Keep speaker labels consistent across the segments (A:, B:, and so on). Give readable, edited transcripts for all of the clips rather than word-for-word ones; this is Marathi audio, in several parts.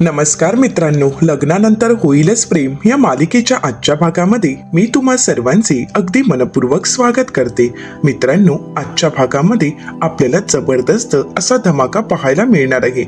A: नमस्कार मित्रांनो, लग्नानंतर होईलच प्रेम या मालिकेच्या आजच्या भागामध्ये मी तुम्हा सर्वांचे अगदी मनपूर्वक स्वागत करते. मित्रांनो, आजच्या भागामध्ये आपल्याला जबरदस्त असा धमाका पाहायला मिळणार आहे.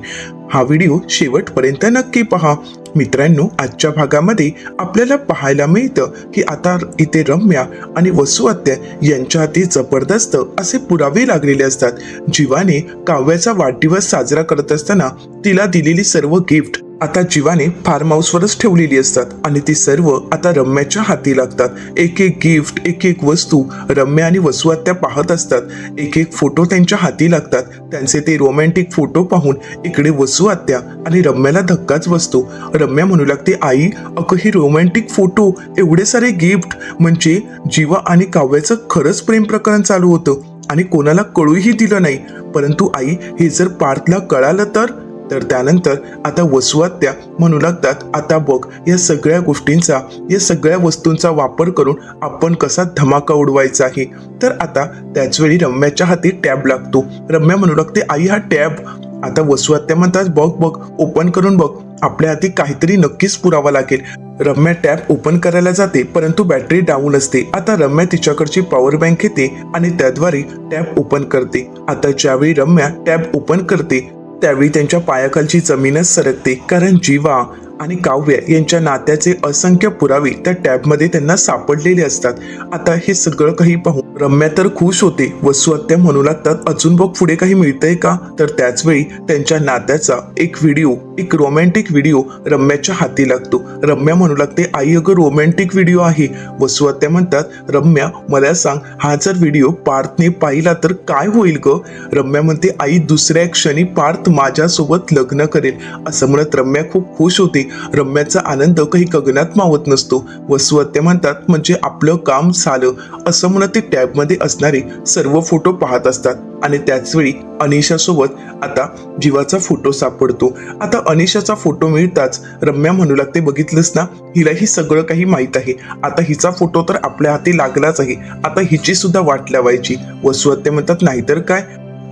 A: हा व्हिडिओ शेवटपर्यंत नक्की पहा. मित्रांनो, आजच्या भागामध्ये आपल्याला पाहायला मिळतं की आता इथे रम्या आणि वसू आत्या यांच्या हाती जबरदस्त असे पुरावे लागलेले असतात. जीवाने काव्याचा वाढदिवस साजरा करत असताना तिला दिलेली सर्व गिफ्ट आता जीवाने फार्म हाऊसवरच ठेवलेली असतात आणि ती सर्व आता रम्याच्या हाती लागतात. एक एक गिफ्ट, एक एक वस्तू रम्या आणि वसू आत्या पाहत असतात. एक एक फोटो त्यांच्या हाती लागतात. त्यांचे ते रोमॅन्टिक फोटो पाहून इकडे वसू आत्या आणि रम्याला धक्काच बसतो. रम्या म्हणू लागते, आई अगं हे रोमॅन्टिक फोटो, एवढे सारे गिफ्ट, म्हणजे जीवा आणि काव्याचं खरंच प्रेम प्रकरण चालू होतं आणि कोणाला कळूही दिलं नाही. परंतु आई, हे जर पार्थला कळालं तर त्यानंतर आता वसू आत्या म्हणू लागतात, आता बघ या सगळ्या गोष्टींचा, या सगळ्या वस्तूंचा वापर करून आपण कसा धमाका उडवायचा आहे. तर आता त्याचवेळी रम्याच्या हाती टॅब लागतो. रम्या म्हणू लागते, आई हा टॅब. आता वसू आत्या म्हणतात, बघ बघ ओपन करून बघ, आपल्या हाती काहीतरी नक्कीच पुरावा लागेल. रम्या टॅब ओपन करायला जाते, परंतु बॅटरी डाऊन असते. आता रम्या तिच्याकडची पॉवर बँक घेते आणि त्याद्वारे टॅब ओपन करते. आता ज्यावेळी रम्या टॅब ओपन करते त्यावेळी त्यांच्या पायाखालची जमीनच सरकते, कारण जीवा आणि काव्य यांच्या नात्याचे असंख्य पुरावे त्या टॅबमध्ये त्यांना सापडलेले असतात. आता हे सगळं काही पाहून रम्या तर खुश होते. वसू आत्या म्हणू लागतात, अजून बघ पुढे काही मिळतंय का. तर त्याच वेळी त्यांच्या नात्याचा एक व्हिडिओ, एक रोमॅन्टिक व्हिडिओ रम्याच्या हाती लागतो. रम्या म्हणू लागते, आई अगं रोमॅन्टिक व्हिडिओ आहे. वसू आत्या म्हणतात, रम्या मला सांग, हा जर व्हिडिओ पार्थने पाहिला तर काय होईल ग. रम्या म्हणते, आई दुसऱ्या क्षणी पार्थ माझ्यासोबत लग्न करेल. असं म्हणत रम्या खूप खुश होते. रम्याचा आनंद काही गगनात मावत नसतो. वसू आत्या म्हणतात, म्हणजे आपलं काम झालं. असं म्हणत ते टॅबमध्ये असणारे सर्व फोटो पाहत असतात आणि त्याचवेळी अनिशासोबत आता जीवाचा फोटो सापडतो. आता अनिशाचा फोटो मिळताच रम्या म्हणू लागते, बघितलंस ना, हिलाही सगळं काही माहीत आहे. आता हिचा फोटो तर आपल्या हाती लागलाच आहे, आता हिची सुद्धा वाट लावायची. वसू आत्या म्हणतात, नाहीतर काय.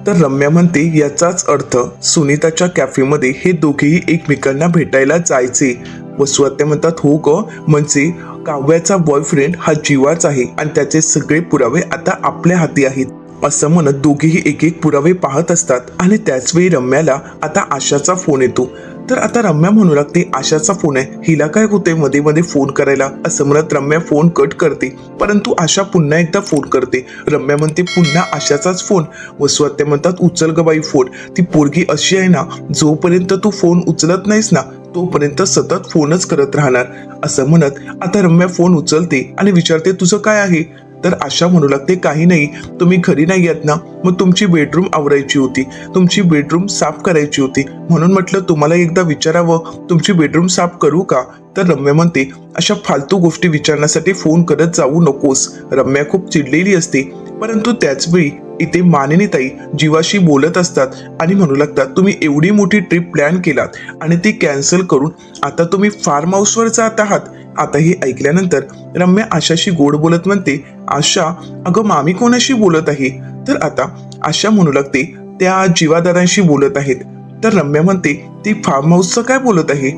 A: तर रम्या म्हणते, याचाच अर्थ सुनीताच्या कॅफेमध्ये हे दोघेही एकमेकांना भेटायला जायचे. वसू आत्या म्हणतात, हो ग, म्हणजे काव्याचा बॉयफ्रेंड हा जीवाच आहे आणि त्याचे सगळे पुरावे आता आपल्या हाती आहेत. असं म्हणत दोघेही एक एक पुरावे पाहत असतात आणि त्याचवेळी रम्याला आता आशाचा फोन येतो. तर आता रम्या म्हणू लागते, आशाचा फोन आहे, हिला काय होते मध्ये मध्ये फोन करायला. असं म्हणत रम्या फोन कट करते, परंतु आशा पुन्हा एकदा फोन करते. रम्या म्हणते, पुन्हा आशाचाच फोन. वसू आत्या म्हणतात, उचल ग बाई फोन. ती पोरगी अशी आहे ना, जोपर्यंत तू फोन उचलत नाहीस ना तोपर्यंत सतत फोनच करत राहणार. असं म्हणत आता रम्या फोन उचलते आणि विचारते, तुझं काय आहे. तर आशा म्हणू लागते, काही नाही, तुम्ही घरी नाही येत ना, मग तुमची बेडरूम आवरायची होती, तुमची बेडरूम साफ करायची होती, म्हणून म्हटलं तुम्हाला एकदा विचारावं, तुमची बेडरूम साफ करू का. तर रम्या म्हणते, अशा फालतू गोष्टी विचारण्यासाठी फोन करत जाऊ नकोस. रम्या खूप चिडलेली असते, परंतु त्याचवेळी इथे मानिनीताई जीवाशी बोलत असतात आणि म्हणू लागतात, तुम्ही एवढी मोठी ट्रिप प्लॅन केलात आणि ती कॅन्सल करून आता तुम्ही फार्म हाऊसवर जात आहात. आता हे ऐकल्यानंतर रम्या आशाशी गोड बोलत म्हणते, आशा अगं मामी कोणाशी बोलत आहे. तर आता आशा म्हणू लागते, त्या जीवादारांशी बोलत आहेत. तर रम्या म्हणते, ती फार्म हाऊसचं काय बोलत आहे.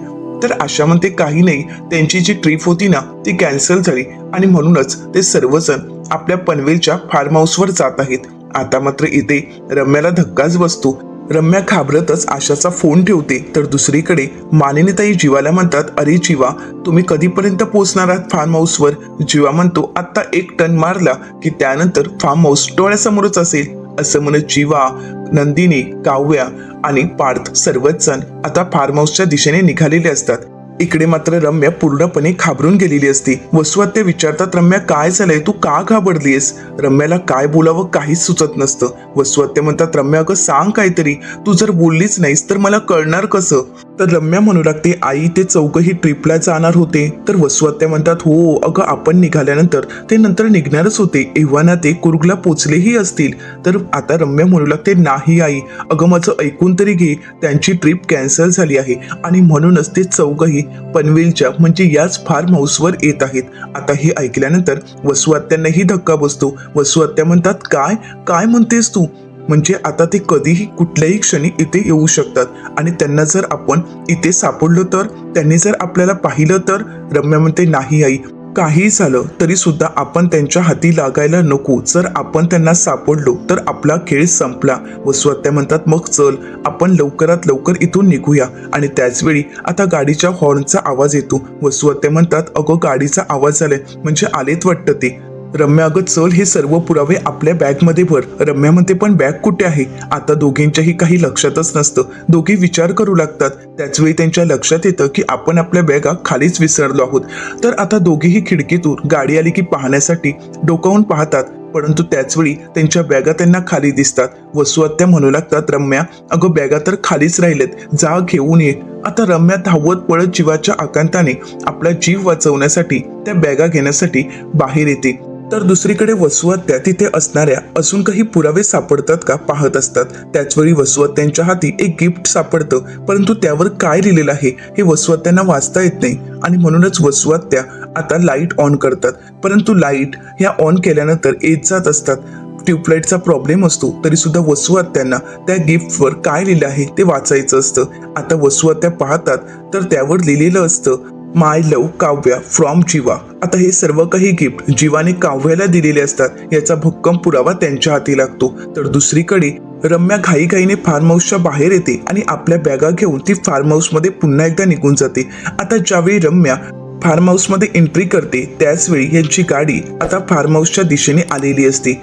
A: तर आशा म्हणते, काही नाही, त्यांची जी ट्रिप होती ना ती कॅन्सल झाली आणि म्हणूनच ते सर्वजण आपल्या पनवेलच्या फार्म हाऊसवर जात आहेत. आता मात्र इथे रम्याला धक्काच बसतो. रम्या घाबरतच आशाचा फोन ठेवते. तर दुसरीकडे मानिनीताई जीवाला म्हणतात, अरे जीवा, तुम्ही कधीपर्यंत पोहोचणार आहात फार्म हाऊसवर. जीवा म्हणतो, आता 1 टन मारला की त्यानंतर फार्म हाऊस डोळ्यासमोरच असेल. असं म्हणत जीवा, नंदिनी, काव्या आणि पार्थ सर्वच जण आता फार्म हाऊसच्या दिशेने निघालेले असतात. इकडे मात्र रम्या पूर्णपणे घाबरून गेलेली असते. वसू आत्या विचारतात, रम्या काय झालंय, तू का घाबरलीयस. रम्याला काय बोलावं काहीच सुचत नसतं. वसू आत्या म्हणतात, रम्या अगं सांग काहीतरी, तू जर बोललीच नाहीस तर मला कळणार कसं. तर रम्या म्हणू लागते, आई ते चौघही ट्रिपला जाणार होते. तर वसू आत्या म्हणतात, हो अगं, आपण निघाल्यानंतर ते नंतर निघणारच होते, एव्हाना ते कुर्गला पोचलेही असतील. तर आता रम्या म्हणू लागते, नाही आई, अगं माझं ऐकून तरी घे, त्यांची ट्रिप कॅन्सल झाली आहे आणि म्हणूनच ते चौघही पनवेलच्या म्हणजे याच फार्म हाऊसवर येत आहेत. आता हे ऐकल्यानंतर वसू आत्यांनाही धक्का बसतो. वसू आत्या म्हणतात, काय काय म्हणतेस तू. म्हणजे आता ते कधीही कुठल्याही क्षणी इथे येऊ शकतात आणि त्यांना जर आपण इथे सापडलो तर, त्यांनी जर आपल्याला पाहिलं तर? रम्या म्हणते, नाही आई, काही झालं तरी सुद्धा आपण त्यांच्या हाती लागायला नको. जर आपण त्यांना सापडलो तर आपला खेळ संपला. वसुआत्या म्हणतात, मग चल आपण लवकरात लवकर इथून निघूया. आणि त्याचवेळी आता गाडीच्या हॉर्नचा आवाज येतो. वसुआत्या म्हणतात, अगं गाडीचा आवाज आलाय, म्हणजे आलेत वाटतं ते. रम्या, अगं चल हे सर्व पुरावे आपल्या बॅगमध्ये भर. रम्या म्हणते, पण बॅग कुठे आहे? आता दोघींच्याही काही लक्षातच नसतं. दोघी विचार करू लागतात. त्याचवेळी त्यांच्या लक्षात येतं की आपण आपल्या बॅगा खालीच विसरलो आहोत. तर आता दोघीही खिडकीतून गाडी आली की पाहण्यासाठी डोकावून पाहतात, परंतु त्याचवेळी त्यांच्या बॅगा त्यांना खाली दिसतात. वसुआत्या म्हणू लागतात, रम्या अगं बॅगा तर खालीच राहिलेत, जा घेऊन ये. आता रम्या धावत पळत जीवाच्या आकांताने आपला जीव वाचवण्यासाठी त्या बॅगा घेण्यासाठी बाहेर येते. तर दुसरीकडे वसुआत्या तिथे असणाऱ्या अजून काही पुरावे सापडतात का पाहत असतात. त्याचवेळी वसुआत्यांच्या हाती एक गिफ्ट सापडतं, परंतु त्यावर काय लिहिलेलं आहे हे वसुआत्यांना वाचता येत नाही आणि म्हणूनच वसुआत्या आता लाईट ऑन करतात. परंतु लाईट ह्या ऑन केल्यानंतर येत जात असतात. ट्यूबलाईटचा प्रॉब्लेम असतो तरी सुद्धा वसुआत्यांना त्या गिफ्टवर काय लिहिलं आहे ते वाचायचं असतं. आता वसुआत्या पाहतात तर त्यावर लिहिलेलं असतं, माय लव्ह काव्या फ्रॉम जीवा. आता हे सर्व काही गिफ्ट जीवाने काव्याला दिलेले असतात याचा भक्कम पुरावा त्यांच्या हाती लागतो. तर दुसरीकडे रम्या घाईघाईने फार्म हाऊसच्या बाहेर येते आणि आपल्या बॅगा घेऊन ती फार्म हाऊसमध्ये पुन्हा एकदा निघून जाते. आता ज्यावेळी रम्या फार्म हाऊसमध्ये एंट्री करते त्याचवेळी यांची गाडी आता फार्म हाऊसच्या दिशेने आलेली असते.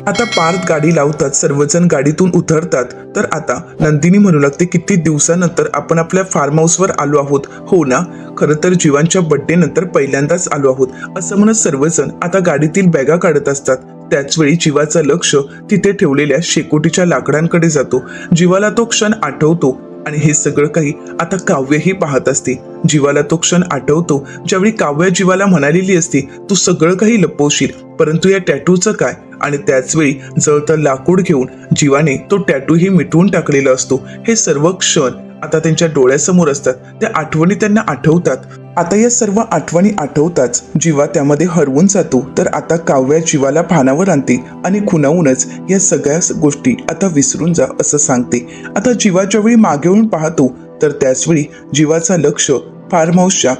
A: आता पार्थ गाडी लावतात, सर्वजण गाडीतून उतरतात. तर आता नंदिनी म्हणू लागते, किती दिवसानंतर आपण आपल्या फार्म हाऊसवर आलो आहोत. हो ना, खरं तर जीवांच्या बर्थडे नंतर पहिल्यांदाच आलो आहोत. असं म्हणत सर्वजण आता गाडीतील बॅगा काढत असतात. त्याचवेळी जीवाचं लक्ष तिथे ठेवलेल्या शेकोटीच्या लाकडांकडे जातो. जीवाला तो क्षण आठवतो आणि हे सगळं काही आता काव्यही पाहत असते. जीवाला तो क्षण आठवतो ज्यावेळी काव्य जीवाला म्हणालेली असते, तू सगळं काही लपवशील, परंतु या टॅटूचं काय? आणि त्याचवेळी जळतं लाकूड घेऊन जीवाने तो टॅटूही मिटवून टाकलेला असतो. हे सर्व क्षण आता त्यांच्या डोळ्यासमोर असतात. त्या आठवणी त्यांना आठवतात. आता या सर्व आठवणी आठवताच जीवा त्यामध्ये हरवून जातो. तर आता काव्या जीवाला भानावर आणते आणि खुणावूनच या सगळ्या गोष्टी आता विसरून जा असं सांगते. आता जीवा ज्यावेळी मागे वळून पाहतो तर त्याचवेळी जीवाचा लक्ष फार्म हाऊसच्या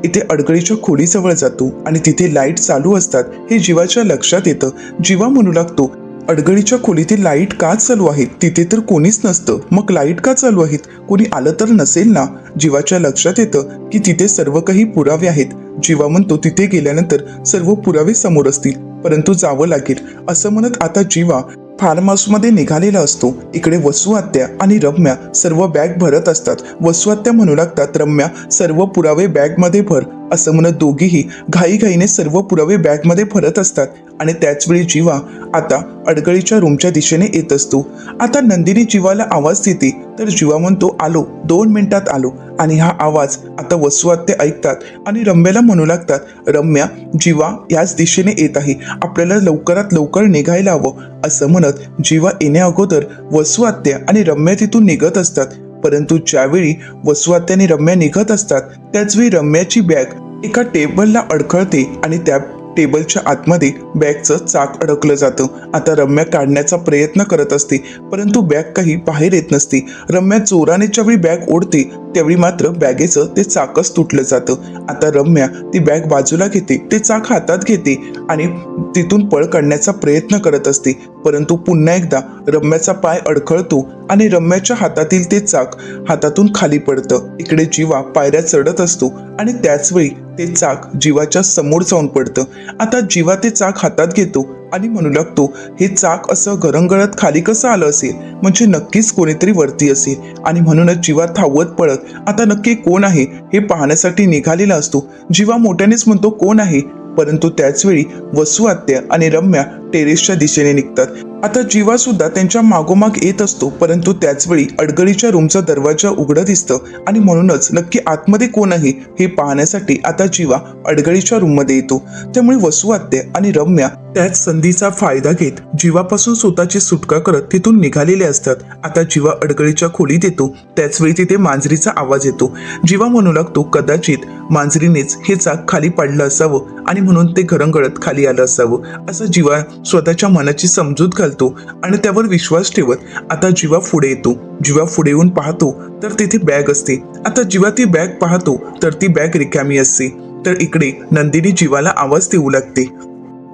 A: इथे अडगळीच्या खोलीजवळ जातो आणि तिथे लाईट चालू असतात हे जीवाच्या लक्षात येतं. जीवा म्हणू लागतो, अडगळीच्या खोलीतील लाईट का चालू आहेत? तिथे तर कोणीच नसतं, मग लाईट का चालू आहेत? कोणी आलं तर नसेल ना? जीवाच्या लक्षात येतं की तिथे सर्व काही पुरावे आहेत. जीवा म्हणतो, तिथे गेल्यानंतर सर्व पुरावे समोर असतील, परंतु जावं लागेल. असं म्हणत आता जीवा फार्म हाऊसमध्ये निघालेला असतो. इकडे वसुआत्या आणि रम्या सर्व बॅग भरत असतात. वसुआत्या म्हणू लागतात, रम्या सर्व पुरावे बॅगमध्ये भर. असं म्हणत दोघीही घाईघाईने सर्व पुरावे बॅगमध्ये भरत असतात आणि त्याचवेळी जीवा आता अडगळीच्या रूमच्या दिशेने येत असतो. आता नंदिनी जीवाला आवाज देते तर जीवा म्हणतो, आलो, 2 मिनिटात आलो. आणि हा आवाज आता वसुआत्या ऐकतात आणि रम्याला म्हणू लागतात, रम्या जीवा याच दिशेने येत आहे, आपल्याला लवकरात लवकर निघायला हवं. असं म्हणत जीवा येण्या अगोदर वसुआत्या आणि रम्या तिथून निघत असतात. परंतु ज्यावेळी वसुआत्या आणि रम्या निघत असतात त्याचवेळी रम्याची बॅग एका टेबलला अडखळते आणि त्या टेबलच्या आतमध्ये बॅगचं चाक अडकलं जातं. आता रम्या काढण्याचा प्रयत्न करत असते परंतु बॅग काही बाहेर येत नसते. रम्या जोराने ज्यावेळी बॅग ओढते त्यावेळी मात्र बॅगेचं ते चाकच तुटलं जातं. आता रम्या ती बॅग बाजूला घेते, ते चाक हातात घेते आणि तिथून पळ काढण्याचा प्रयत्न करत असते. परंतु पुन्हा एकदा रम्याचा पाय अडखळतो आणि रम्याच्या हातातील ते चाक हातातून खाली पडतं. इकडे जीवा पायऱ्या चढत असतो आणि त्याचवेळी ते चाक जीवाच्या समोर जाऊन पडतं. आता जीवा ते चाक हातात घेतो आणि म्हणू लागतो, हे चाक असं घरंगळत खाली कसं आलं असेल? म्हणजे नक्कीच कोणीतरी वरती असेल. आणि म्हणूनच जीवा धावत पळत आता नक्की कोण आहे हे पाहण्यासाठी निघालेला असतो. जीवा मोठ्यानेच म्हणतो, कोण आहे? परंतु त्याचवेळी वसुआत्या आणि रम्या टेरेसच्या दिशेने निघतात. आता जीवा सुद्धा त्यांच्या मागोमाग येत असतो. परंतु त्याचवेळी अडगळीच्या रूमचा दरवाजा उघडं दिसतं आणि म्हणूनच नक्की आतमध्ये कोण आहे हे पाहण्यासाठी आता जीवा अडगळीच्या रूममध्ये येतो. त्यामुळे वसुआत्या आणि रम्या त्याच संधीचा फायदा घेत जीवापासून स्वतःची सुटका करत तिथून निघालेले असतात. आता जीवा अडगळीच्या खोलीत येतो त्याचवेळी तिथे मांजरीचा आवाज येतो. जीवा म्हणू लागतो, कदाचित मांजरीनेच हे चाक खाली पाडलं असावं आणि म्हणून ते घरंगळत खाली आलं असावं. असं जीवा स्वतःच्या मनाची समजूत घालतो आणि त्यावर विश्वास ठेवत आता जीवा पुढे येतो. जीवा पुढे येऊन पाहतो तर तिथे बॅग असते. आता जीवा ती बॅग पाहतो तर ती बॅग रिकामी असते. तर इकडे नंदिनी जीवाला आवाज देऊ लागते.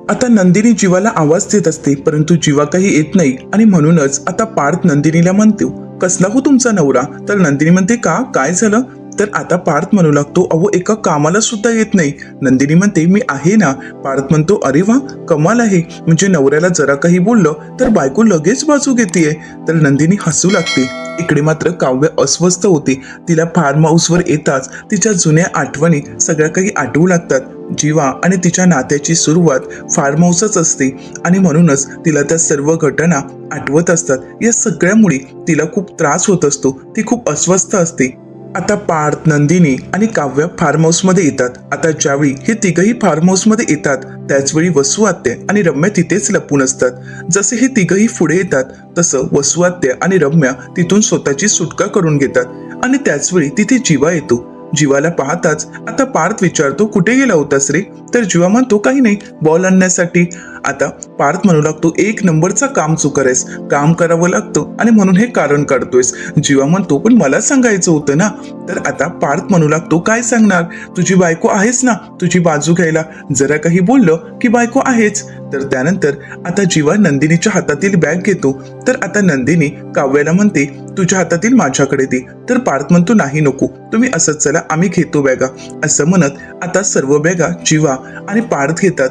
A: आता नंदिनी जीवाला आवाज देत असते परंतु जीवा काही येत नाही आणि म्हणूनच आता पार्थ नंदिनीला म्हणतो, कसला हो तुमचा नवरा? तर नंदिनी म्हणते, का काय झालं? तर आता पार्थ म्हणू लागतो, अहो एका कामाला सुद्धा येत नाही. नंदिनी म्हणते, मी आहे ना. पार्थ म्हणतो, अरे वा, कमाल आहे. म्हणजे नवऱ्याला जरा काही बोललं तर बायको लगेच बाजू घेतेय. तर नंदिनी हसू लागते. इकडे मात्र काव्य अस्वस्थ होते. तिला फार्म हाऊसवर येताच तिच्या जुन्या आठवणी सगळ्या काही आठवू लागतात. जीवा आणि तिच्या नात्याची सुरुवात फार्म हाऊसच असते आणि म्हणूनच तिला त्या सर्व घटना आठवत असतात. या सगळ्यामुळे तिला खूप त्रास होत असतो. ती खूप अस्वस्थ असते. आता पार्थ, नंदिनी आणि काव्य फार्म हाऊसमध्ये येतात. आता ज्यावेळी हे तिघही फार्म हाऊसमध्ये येतात त्याचवेळी वसू आत्या आणि रम्या तिथेच लपून असतात. जसे हे तिघही पुढे येतात तसं वसू आत्या आणि रम्या तिथून स्वतःची सुटका करून घेतात आणि त्याचवेळी तिथे जीवा येतो. जीवाला पाहताच आता पार्थ विचारतो, कुठे गेला होतास रे? तर जीवा म्हणतो, काही नाही, बॉल आणण्यासाठी. आता पार्थ म्हणू लागतो, एक नंबरचा काम चुकरेस, काम करावं लागतं आणि म्हणून हे कारण काढतोयस. जीवा म्हणतो, पण मला सांगायचं होतं ना. तर आता पार्थ म्हणू लागतो, काय सांगणार? तुझी बायको आहेच ना तुझी बाजू घ्यायला. जरा काही बोललं की बायको आहेच. तर त्यानंतर आता जीवा नंदिनीच्या हातातील बॅग घेतो. तर आता नंदिनी काव्याला म्हणते, तुझ्या हातातील माझ्याकडे दे. तर पार्थ म्हणतो, नाही नको, तुम्ही असंच चला, आम्ही घेतो बॅगा. असं म्हणत आता सर्व बॅगा जीवा आणि पार्थ घेतात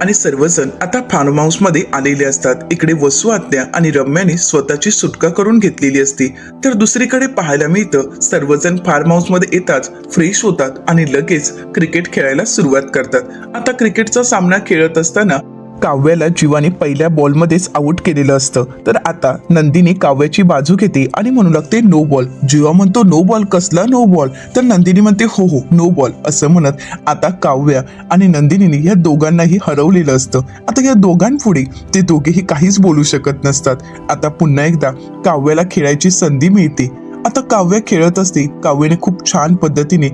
A: आणि सर्वजण आता फार्म हाऊस मध्ये आलेले असतात. इकडे वसू आत्या आणि रम्याने स्वतःची सुटका करून घेतलेली असते. तर दुसरीकडे पाहायला मिळतं, सर्वजण फार्म हाऊस मध्ये येताच फ्रेश होतात आणि लगेच क्रिकेट खेळायला सुरुवात करतात. आता क्रिकेटचा सामना खेळत असताना काव्याला जीवाने पहिल्या बॉलमध्येच आउट केलेलं असतं. तर आता नंदिनी काव्याची बाजू घेते आणि म्हणू लागते, नो बॉल. जीवा म्हणतो, नो बॉल? कसला नो बॉल? तर नंदिनी म्हणते, हो हो, नो बॉल. असं म्हणत आता काव्या आणि नंदिनीने या दोघांनाही हरवलेलं असतं. आता या दोघांपुढे ते दोघेही काहीच बोलू शकत नसतात. आता पुन्हा एकदा काव्याला खेळायची संधी मिळते. आता काव्य खेळत असते. काव्याने खूप छान पद्धतीने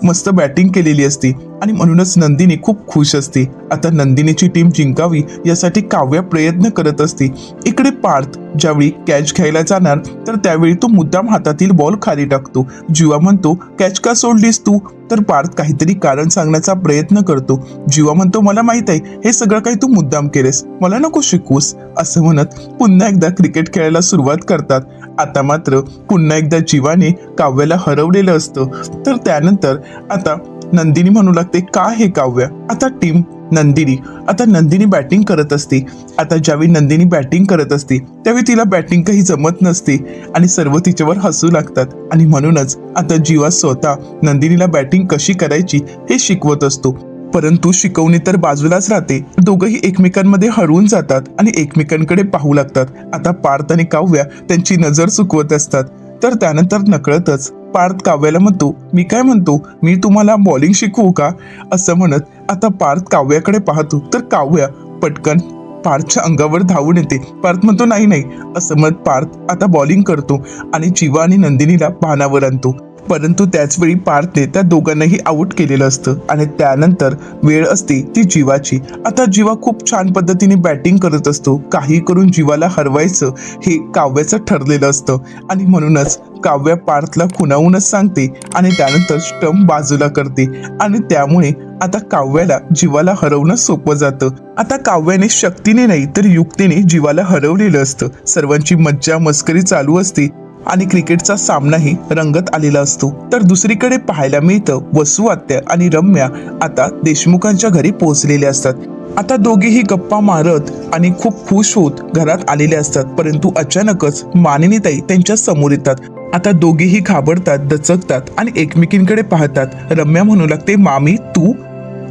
A: मस्त बॅटिंग केलेली असते आणि म्हणूनच नंदिनी खूप खुश असते. आता नंदिनीची टीम जिंकावी यासाठी काव्य प्रयत्न करत असते. इकडे पार्थ ज्यावेळी कॅच घ्यायला जाणार तर त्यावेळी तो मुद्दाम हातातील बॉल खाली टाकतो. जीवा म्हणतो, कॅच का सोडलीस तू? तर पार्थ काहीतरी कारण सांगण्याचा प्रयत्न करतो. जीवा म्हणतो, मला माहित आहे हे सगळं काही तू मुद्दाम केलेस, मला नको शिकूस. असं म्हणत पुन्हा एकदा क्रिकेट खेळायला सुरुवात करतात. आता मात्र पुन्हा एकदा जीवाने काव्याला हरवलेलं असतं. तर त्यानंतर आता नंदिनी म्हणू लागते, का हे काव्य? आता टीम नंदिनी आता नंदिनी बॅटिंग करत असते. आता ज्यावेळी नंदिनी बॅटिंग करत असते त्यावेळी तिला बॅटिंग काही जमत नसते आणि सर्व तिच्यावर हसू लागतात आणि म्हणूनच आता जीवा स्वतः नंदिनीला बॅटिंग कशी करायची हे शिकवत असतो. परंतु शिकवणी तर बाजूलाच राहते. दोघंही एकमेकांमध्ये हरवून जातात आणि एकमेकांकडे पाहू लागतात. आता पार्थ आणि काव्या त्यांची नजर चुकवत असतात. तर त्यानंतर नकळतच पार्थ काव्याला म्हणतो, मी काय म्हणतो, मी तुम्हाला बॉलिंग शिकवू का? असं म्हणत आता पार्थ काव्याकडे पाहतो. तर काव्या पटकन पार्थच्या अंगावर धावून येते. पार्थ म्हणतो, नाही नाही. असं म्हणत पार्थ आता बॉलिंग करतो आणि जीवा आणि नंदिनीला भानावर आणतो. परंतु त्याचवेळी पार्थने त्या दोघांनाही आउट केलेलं असतं आणि त्यानंतर वेळ असते ती जीवाची. आता जीवा खूप छान पद्धतीने बॅटिंग करत असतो. काही करून जीवाला हरवायचं हे काव्याचं ठरलेलं असतं आणि म्हणूनच काव्या पार्थला खुणावूनच सांगते आणि त्यानंतर स्टंप बाजूला करते आणि त्यामुळे आता काव्याला जीवाला हरवणं सोपं जातं. आता काव्याने शक्तीने नाही तर युक्तीने जीवाला हरवलेलं असतं. सर्वांची मज्जा मस्करी चालू असते आणि क्रिकेटचा सामनाही रंगत आलेला असतो. तर दुसरीकडे पाहायला मिळतं, वसू आत्या आणि रम्या आता देशमुखांच्या घरी पोहोचलेले असतात. आता दोघेही गप्पा मारत आणि खूप खुश होत घरात आलेले असतात. परंतु अचानकच मानिनीताई त्यांच्या समोर येतात. आता दोघेही घाबरतात, दचकतात आणि एकमेकींकडे पाहतात. रम्या म्हणू लागते, मामी तू?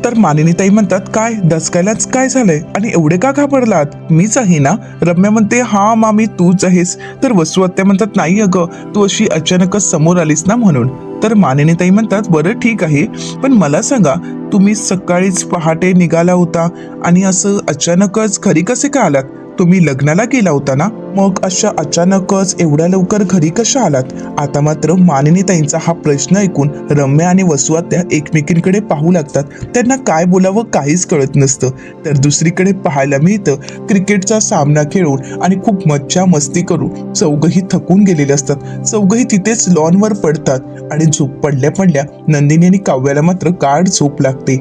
A: तर मानिनीताई म्हणतात, काय दचकायलाच काय झालंय आणि एवढे का घाबरलात? मीच आहे ना. रम्या म्हणते, हा मामी तूच आहेस. तर वसू आत्या म्हणतात, नाही अगं, तू अशी अचानकच समोर आलीस ना म्हणून. तर मानिनीताई म्हणतात, बरं ठीक आहे, पण मला सांगा, तुम्ही सकाळीच पहाटे निघाला होता आणि असं अचानकच घरी कसे का आलात? तुम्ही लग्नाला गेला होता ना, मग अशा अचानकच एवढ्या लवकर घरी कशा आलात? आता मात्र मानिनीताईंचा हा प्रश्न ऐकून रम्या आणि वसुआत्या एकमेकींकडे पाहू लागतात. त्यांना काय बोलावं काहीच कळत नसतं. तर दुसरीकडे पाहायला मिळतं क्रिकेटचा सामना खेळून आणि खूप मज्जा मस्ती करून चौघही थकून गेलेले असतात. चौघही तिथेच लॉनवर पडतात आणि झोप पडल्या पडल्या नंदिनी आणि काव्याला मात्र गाढ झोप लागते.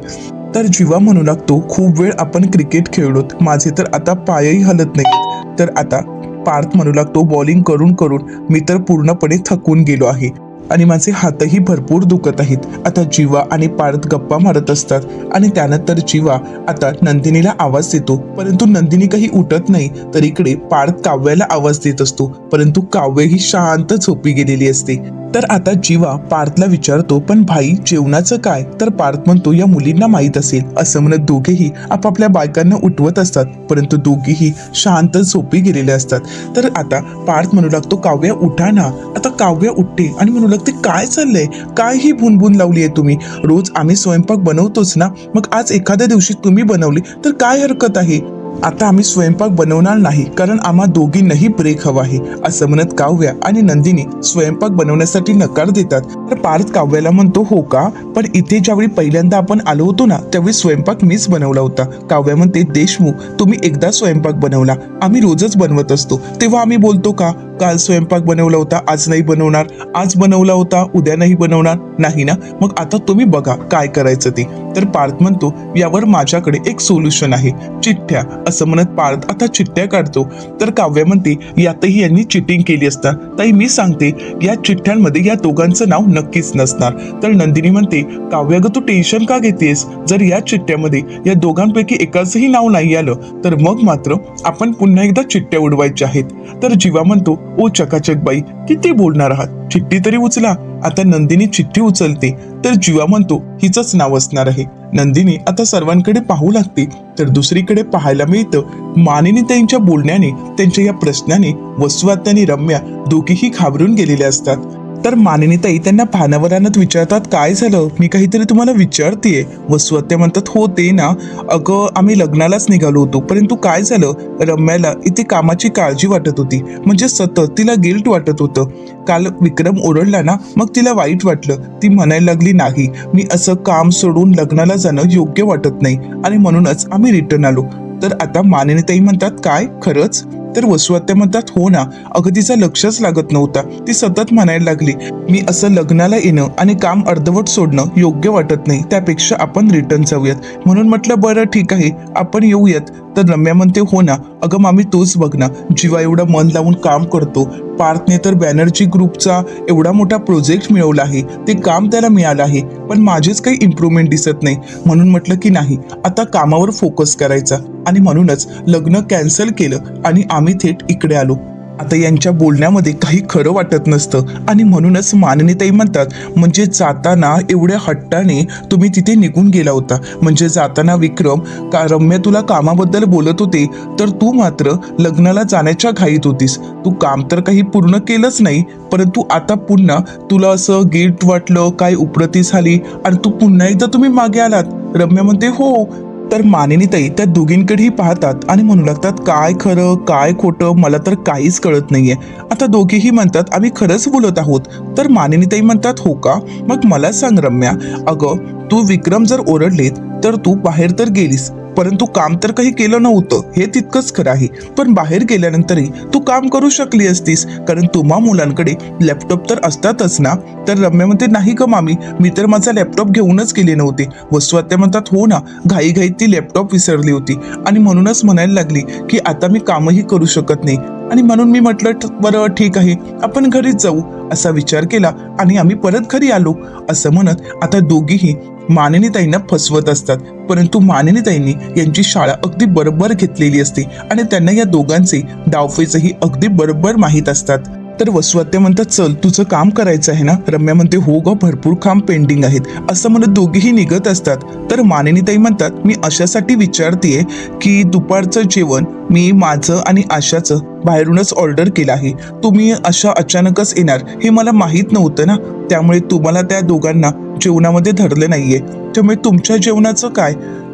A: तर जीवा म्हणू लागतो, खूप वेळ आपण क्रिकेट खेळलोत, माझे तर आता पायही हलत नाही. तर आता पार्थ म्हणू लागतो, बॉलिंग करून करून मी तर पूर्णपणे थकून गेलो आहे आणि माझे हातही भरपूर दुखत आहेत. आता जीवा आणि पार्थ गप्पा मारत असतात आणि त्यानंतर जीवा आता नंदिनीला आवाज देतो, परंतु नंदिनी काही उठत नाही. तर इकडे पार्थ काव्याला आवाज देत असतो, परंतु काव्य ही शांत झोपी गेलेली असते. तर आता जीवा पार्थला विचारतो, पण भाई जेवणाचं काय? तर पार्थ म्हणतो, या मुलींना माहीत असेल. असं म्हणत दोघेही आपापल्या बायकांना उठवत असतात, परंतु दोघेही शांत झोपी गेलेले असतात. तर आता पार्थ म्हणू लागतो, काव्य उठा ना. आता काव्य उठते आणि म्हणू लागते, काय चाललंय? काय ही भुनभुन लावली आहे तुम्ही? रोज आम्ही स्वयंपाक बनवतोच ना, मग आज एखाद्या दिवशी तुम्ही बनवली तर काय हरकत आहे? आता आम्ही स्वयंपाक बनवणार नाही, कारण आम्हा दोघींनाही ब्रेक हवा आहे. असं म्हणत काव्या आणि नंदिनी स्वयंपाक बनवण्यासाठी नकार देतात. तर पार्थ काव्याला म्हणतो, हो का, पण इथे ज्यावेळी पहिल्यांदा आपण आलो होतो ना, त्यावेळी स्वयंपाक मीच बनवला होता. काव्या म्हणते, देशमुख तुम्ही एकदा स्वयंपाक बनवला, आम्ही रोजच बनवत असतो, तेव्हा आम्ही बोलतो का काल स्वयंपाक बनवला होता आज नाही बनवणार, आज बनवला होता उद्या नाही बनवणार? नाही ना, मग आता तुम्ही बघा काय करायचं ते. तर पार्थ म्हणतो, यावर माझ्याकडे एक सोल्युशन आहे, चिठ्ठ्या. असं म्हणत पार्थ आता चिठ्ठ्या काढतो. तर काव्य म्हणते, यातही यांनी चिटिंग केली असता. ताई मी सांगते, या चिठ्ठ्यांमध्ये या दोघांचं नाव नक्कीच नसणार. तर नंदिनी म्हणते, काव्य ग तू टेन्शन का घेतेस? जर या चिठ्ठ्यामध्ये या दोघांपैकी एकाचंही नाव नाही आलं तर मग मात्र आपण पुन्हा एकदा चिठ्ठ्या उडवायच्या आहेत. तर जीवा म्हणतो, ओ चकाचक बाई, किती बोलणार आहात, चिठ्ठी तरी उचला. आता नंदिनी चिठ्ठी उचलते. तर जीवा म्हणतो, हिचंच नाव असणार आहे. नंदिनी आता सर्वांकडे पाहू लागते. तर दुसरीकडे पाहायला मिळतं मानिनीताईंच्या बोलण्याने, त्यांच्या या प्रश्नाने वसुआत्या आणि रम्या दोघीही घाबरून गेलेले असतात. तर मानिनीताई त्यांना भानावर आणत विचारतात, काय झालं? मी काहीतरी तुम्हाला विचारतेय. वसुआत्या म्हणतात, हो ते ना, अगं आम्ही लग्नालाच निघालो होतो, परंतु काय झालं, रम्याला इथे कामाची काळजी वाटत होती, म्हणजे सतत तिला गिल्ट वाटत होतं. काल विक्रम ओरडला ना, मग तिला वाईट वाटलं. ती म्हणायला लागली, नाही मी असं काम सोडून लग्नाला जाणं योग्य वाटत नाही आणि म्हणूनच आम्ही रिटर्न आलो. तर आता मानिनीताई म्हणतात, काय खरंच? तर वसुआत्या म्हणतात, हो ना, अगं तिचं लक्षच लागत नव्हता. ती सतत म्हणायला लागली, मी असं लग्नाला येणं आणि काम अर्धवट सोडणं योग्य वाटत नाही, त्यापेक्षा आपण रिटर्न जाऊयात. म्हणून म्हटलं, बरं ठीक आहे आपण येऊयात. तर रम्या म्हणते, हो ना अगं मामी, तूच बघ ना, जीवा एवढं मन लावून काम करतो, पार्थने तर बॅनर्जी ग्रुपचा एवढा मोठा प्रोजेक्ट मिळवला आहे, ते काम त्याला मिळालं आहे, पण माझेच काही इम्प्रूव्हमेंट दिसत नाही. म्हणून म्हटलं की नाही, आता कामावर फोकस करायचा आणि म्हणूनच लग्न कॅन्सल केलं आणि आम्ही थेट इकडे आलो. आता यांच्या बोलण्यामध्ये काही खरं वाटत नसतं आणि म्हणूनच मानिनीताई म्हणतात, म्हणजे जाताना एवढ्या हट्टाने तुम्ही तिथे निघून गेला होता, म्हणजे जाताना विक्रम का रम्या तुला कामाबद्दल बोलत होते, तर तू मात्र लग्नाला जाण्याच्या घाईत होतीस. तू काम तर काही पूर्ण केलंच नाही, परंतु आता पुन्हा तुला असं गिल्ट वाटलं, काय उपरती झाली आणि तू पुन्हा एकदा तुम्ही मागे आलात. रम्या म्हणते, हो. तर मानिनीताई त्या दोघींकडेही पाहतात आणि म्हणू लागतात, काय खरं काय खोटं मला तर काहीच कळत नाहीये. आता दोघेही म्हणतात, आम्ही खरंच बोलत आहोत. तर मानिनीताई म्हणतात, हो का, मग मला सांग रम्या, अगं तू विक्रम जर ओरडलेत तर तू बाहेर तर गेलीस, परंतु काम तर काही केलं नव्हतं, हे तितकंच खरं आहे. पण बाहेर गेल्यानंतरही तू काम करू शकली असतीस, कारण तुम्हा मुलांकडे लॅपटॉप तर असतातच ना. तर रम्या म्हणते, नाही ग मामी, मी तर माझा लॅपटॉप घेऊनच गेले नव्हते. वसुआत्या म्हणतात, हो ना, घाईघाईत ती लॅपटॉप विसरली होती आणि म्हणूनच म्हणायला लागली की आता मी कामही करू शकत नाही, आणि म्हणून मी म्हटलं, बरं ठीक आहे आपण घरीच जाऊ, असा विचार केला आणि आम्ही परत घरी आलो. असं म्हणत आता दोघीही मानिनीताईंना फसवत असतात, परंतु मानिनीताईंनी यांची शाळा अगदी बरोबर घेतलेली असते आणि त्यांना या दोघांचे डावपेचही अगदी बरोबर माहीत असतात. तर वसुआत्या म्हणतात, चल तुझं काम करायचं आहे ना. रम्या म्हणते, हो ग, भरपूर काम पेंडिंग आहेत. असं म्हणत दोघेही निघत असतात. तर मानिनीताई म्हणतात, मी अशासाठी विचारतेय की दुपारचं जेवण मी माझं आणि आशाचं बाहेरूनच ऑर्डर केलं आहे. तुम्ही अशा अचानकच येणार हे मला माहीत नव्हतं ना, त्यामुळे तुम्हाला त्या दोघांना जेवणामध्ये धरलं नाहीये. त्यामुळे तुमच्या जेवणाचं काय,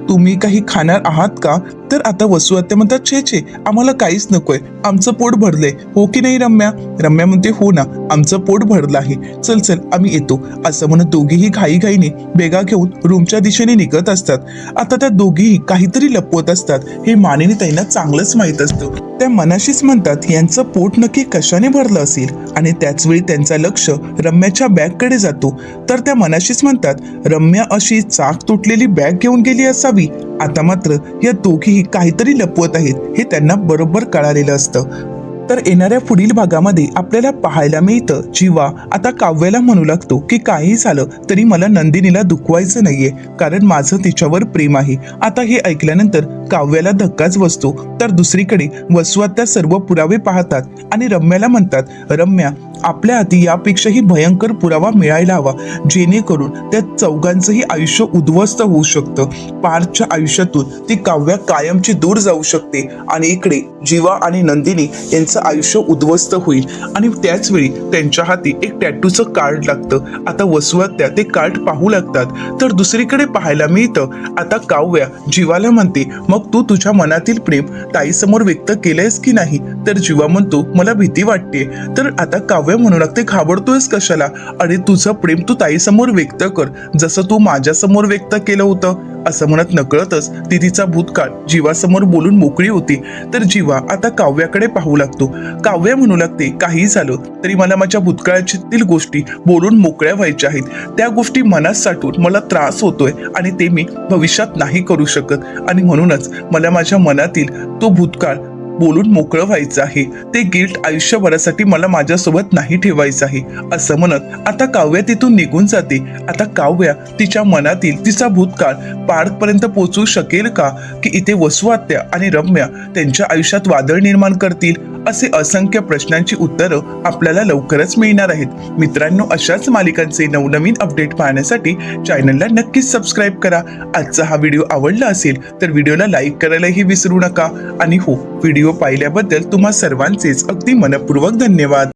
A: तुम्ही काही खाणार आहात का? तर आता वसू आत्या म्हणतात छे छे आम्हाला काहीच नकोय, आमचं पोट भरलंय, हो की नाही रम्या? रम्या म्हणते हो ना, आमचं पोट भरलं आहे, चल चल आम्ही येतो. असं म्हणत दोघीही घाईघाईने बेगा घेऊन रूमच्या दिशेने निघत असतात. आता त्या दोघीही काहीतरी लपवत असतात हे मानिनी ताईंना चांगलंच माहीत असतं. त्या मनाशीच म्हणतात यांचं पोट नक्की कशाने भरलं असेल, आणि त्याच वेळी त्यांचं लक्ष रम्याच्या बॅगकडे जातो. तर त्या मनाशीच म्हणतात रम्या अशी चाक तुटलेली बॅग घेऊन गेली असावी. आता मात्र या दोघीही काहीतरी लपवत आहेत हे त्यांना बरोबर कळालेलं असतं. तर येणाऱ्या पुढील भागामध्ये आपल्याला पाहायला मिळतं जीवा आता काव्याला म्हणू लागतो की काही झालं तरी मला नंदिनीला दुखवायचं नाहीये, कारण माझं तिच्यावर प्रेम आहे. आता हे ऐकल्यानंतर काव्याला धक्काच बसतो. तर दुसरीकडे वसू आत्या सर्व पुरावे पाहतात आणि रम्याला म्हणतात रम्या आपल्या हाती यापेक्षाही भयंकर पुरावा मिळायला हवा, जेणेकरून त्या चौघांचंही आयुष्य उद्ध्वस्त होऊ शकतं. पार्थच्या आयुष्यातून ती काव्या कायमची दूर जाऊ शकते आणि इकडे जीवा आणि नंदिनी यांचं आयुष्य उद्ध्वस्त होईल. आणि त्याच वेळी त्यांच्या हाती एक टॅटूचं कार्ड लागतं. आता वसू आत्या ते कार्ड पाहू लागतात. तर दुसरीकडे पाहायला मिळतं आता काव्या जीवाला म्हणते मग तू तुझ्या मनातील प्रेम ताईसमोर व्यक्त केलंयस की नाही? तर जीवा म्हणतो मला भीती वाटते. तर आता काव्या म्हणू लागते घाबरतोयस कशाला? आणि तुझं प्रेम तू ताईसमोर व्यक्त कर, जसं तू माझ्यासमोर व्यक्त केलं होतं. असं म्हणत नकळतच ती तिचा भूतकाळ जीवासमोर बोलून मोकळी होती. तर जीवा आता काव्याकडे पाहू लागतो. काव्या म्हणू लागते काही झालं तरी मला माझ्या भूतकाळातील गोष्टी बोलून मोकळ्या व्हायच्या आहेत. त्या गोष्टी मनात साठवून मला त्रास होतोय आणि ते मी भविष्यात नाही करू शकत, आणि म्हणूनच मला माझ्या मनातील तो भूतकाळ बोलून मोकळं व्हायचं आहे. ते गिल्ट आयुष्यभरासाठी मला माझ्यासोबत नाही ठेवायचं आहे. असं म्हणत आता काव्या तिथून निघून जाते. आता काव्या तिच्या मनातील तिचा भूतकाळ पार्थपर्यंत पोहोचू शकेल का, की इथे वसू आत्या आणि रम्या त्यांच्या आयुष्यात वादळ निर्माण करतील? असे असंख्य प्रश्नांची उत्तरं आपल्याला लवकरच मिळणार आहेत. मित्रांनो, अशाच मालिकांचे नवनवीन अपडेट पाहण्यासाठी चॅनलला नक्कीच सबस्क्राईब करा. आजचा हा व्हिडिओ आवडला असेल तर व्हिडिओला लाईक करायलाही विसरू नका. आणि हो, व्हिडिओ पाहिल्याबद्दल तुम्हा सर्वांचेच अगदी मनपूर्वक धन्यवाद.